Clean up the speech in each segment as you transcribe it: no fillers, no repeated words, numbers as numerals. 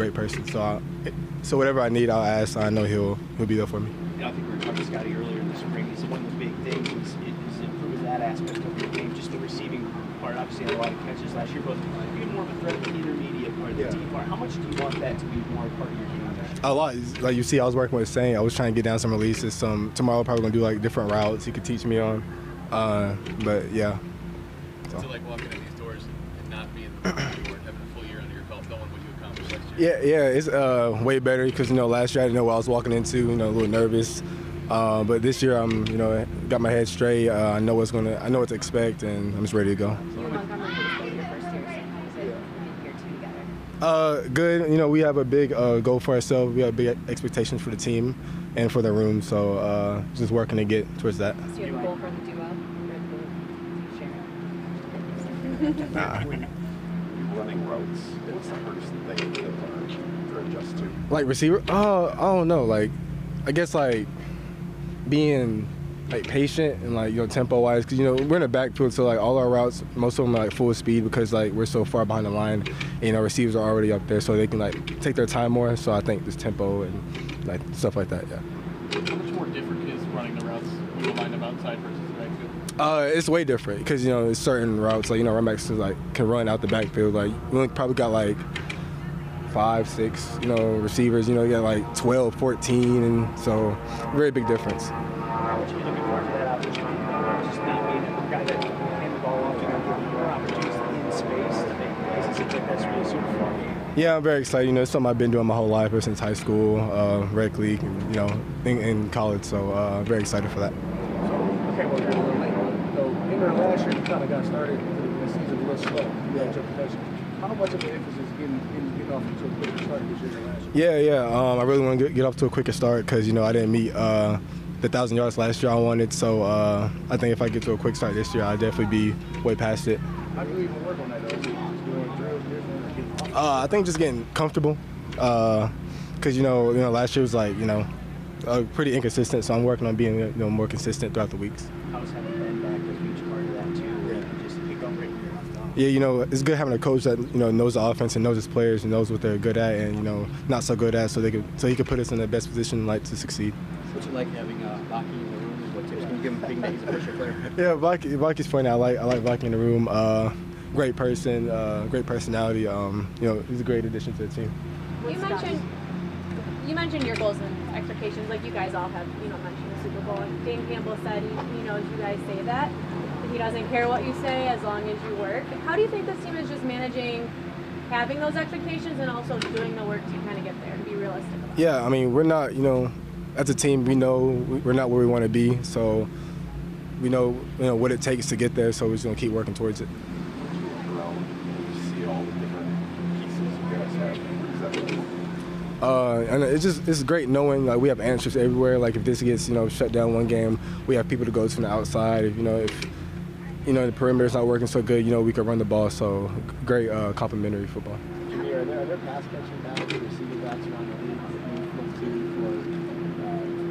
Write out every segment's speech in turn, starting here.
great person. So whatever I need, I'll ask. I know he'll be there for me. Yeah, I think we were talking to Scotty earlier in the spring. He said one of the big things is improving that aspect of your game, just the receiving part. Obviously, had a lot of catches last year, but being more of a threat in the intermediate part, the deep part. How much do you want that to be more a part of your game? A lot. Like you see, I was working with Saint. I was trying to get down some releases. Tomorrow, probably gonna do like different routes he could teach me on. But yeah. What's it like walking in these doors and not being the having a full year under your belt, knowing what you accomplished last year? Yeah, it's way better because last year I didn't know what I was walking into. A little nervous. But this year I'm got my head straight. I know what to expect, and I'm just ready to go. Good. We have a big goal for ourselves. We have big expectations for the team and for the room. So just working to get towards that. So you have a goal for the duo? When you're running routes, what's the hardest thing to learn or adjust to? Like receiver? I don't know. Like, I guess like being like patient and like tempo wise, because we're in the backfield, so like all our routes, most of them are like full speed because like we're so far behind the line. And, receivers are already up there, so they can like take their time more. So I think this tempo and like stuff like that, yeah. How much more different is running the routes when you line them outside versus the backfield? It's way different because it's certain routes like running backs can run out the backfield. Like we only probably got like 5, 6 receivers. You got like 12, 14, and so very big difference. How much are you looking forward to that opportunity? Just not being a guy that can hand the ball off, giving more opportunities in space to make plays. It seems like that's really super fun. Yeah, I'm very excited. It's something I've been doing my whole life ever since high school, rec league, in college. So very excited for that. Okay, well, you're a little late. So, in there last year, you kind of got started the season a little slow. How much of an emphasis getting off to a quicker start this year than last year? Yeah. I really want to get off to a quicker start because I didn't meet the 1,000 yards last year I wanted. So I think if I get to a quick start this year, I'll definitely be way past it. How do you even work on that, though? Just doing drills, getting I think just getting comfortable, because last year was like pretty inconsistent. So I'm working on being more consistent throughout the weeks. How's having Ben back a huge part of that too? Yeah. Just pick up right here. Yeah, it's good having a coach that knows the offense and knows his players and knows what they're good at and not so good at, so he can put us in the best position to succeed. What's it like having Baki in the room? What tips can you give him being that he's a pressure player? Yeah, Baki's funny. I like Baki in the room. Great person, great personality. He's a great addition to the team. You mentioned your goals and expectations, like you guys all have, mentioned the Super Bowl. And Dane Campbell said, he knows you guys say that. He doesn't care what you say as long as you work. How do you think this team is just managing having those expectations and also doing the work to kind of get there and be realistic about it? Yeah, I mean, we're not, as a team, we know we're not where we want to be, so we know, what it takes to get there, so we're just going to keep working towards it. See all the different pieces you guys have. And it's great knowing like we have answers everywhere. Like if this gets shut down one game, we have people to go to from the outside. If the perimeter's not working so good, we can run the ball. So great complementary football. Jahmyr, are there pass catching now to receiving backs around the league that you look to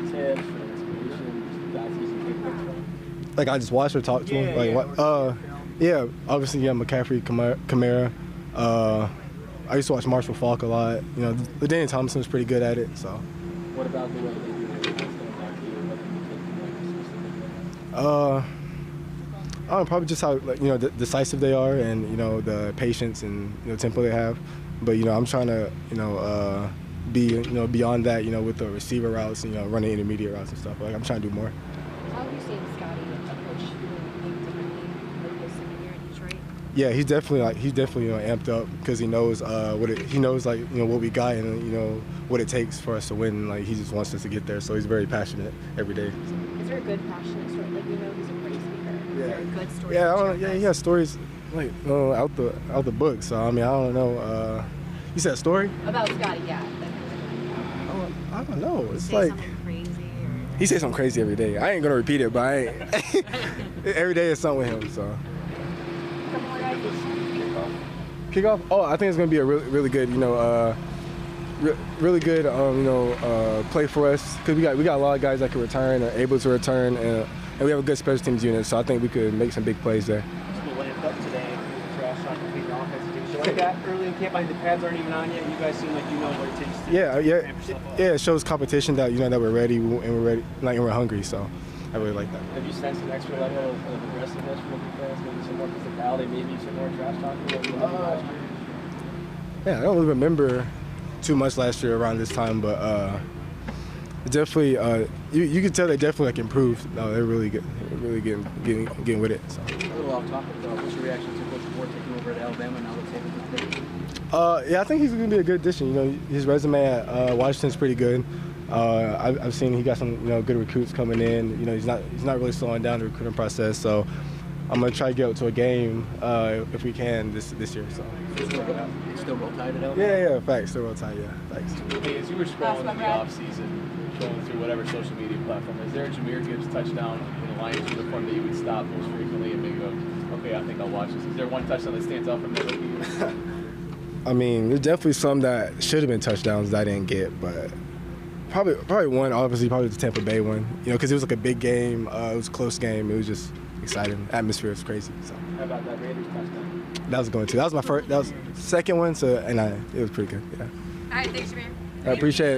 for tips, for inspiration, guys using big picks from? Like I just watch or talk to him. Like what? Yeah, obviously McCaffrey, Kamara. I used to watch Marshall Faulk a lot. LaDainian Tomlinson was pretty good at it. So. What about the way they do it? I don't know, probably just how decisive they are and the patience and tempo they have. But I'm trying to be beyond that with the receiver routes and running intermediate routes and stuff. Like I'm trying to do more. How have you seen Scotty approach doing differently like this year in Detroit? Yeah, he's definitely amped up because he knows what we got and what it takes for us to win. Like he just wants us to get there, so he's very passionate every day. Is there a good passionate story? Like he's a pretty speaker. Is there a good story? Yeah, he has stories like out the book. So I mean, I don't know. You said a story about Scotty? Yeah. I don't know. It's like he says something crazy every day. I ain't gonna repeat it, but every day is something with him. So. Kickoff? Oh, I think it's gonna be a really good, really good, play for us because we got a lot of guys that can return, are able to return, and we have a good special teams unit. So I think we could make some big plays there. Just lamped up today. Trash talk between the offensive team. So that early in camp? I mean, the pads aren't even on yet. You guys seem like you know what it takes to Yeah, ramp yourself up. it shows competition that that we're ready and we're ready, like, and we're hungry. So I really like that. Have you sensed an extra level of aggressiveness from the defense? Maybe some more physicality, maybe some more trash talking? Yeah, I don't really remember too much last year around this time, but definitely, you can tell they definitely like improved. No, they're really good. They're really getting with it. So. A little off topic though. What's your reaction to Coach Moore taking over at Alabama now that's able to Yeah, I think he's going to be a good addition. His resume at Washington's pretty good. I've seen he got some good recruits coming in. He's not really slowing down the recruiting process. So I'm going to try to get up to a game if we can this year. So. It's still roll tide at Alabama? Yeah, facts. Still roll tide, yeah, facts. Hey, as you were scrolling in the offseason, going through whatever social media platform, is there a Jahmyr Gibbs touchdown in a Lions uniform that you would stop most frequently and maybe go, okay, I think I'll watch this? Is there one touchdown that stands out from that rookie? I mean, there's definitely some that should have been touchdowns that I didn't get, but probably one, obviously, probably the Tampa Bay one, because it was like a big game. It was a close game. It was just exciting. Atmosphere was crazy. So. How about that Raiders touchdown? That was going to. That was my first. That was second one. So it was pretty good. Yeah. All right, thanks, Jahmyr. I appreciate it.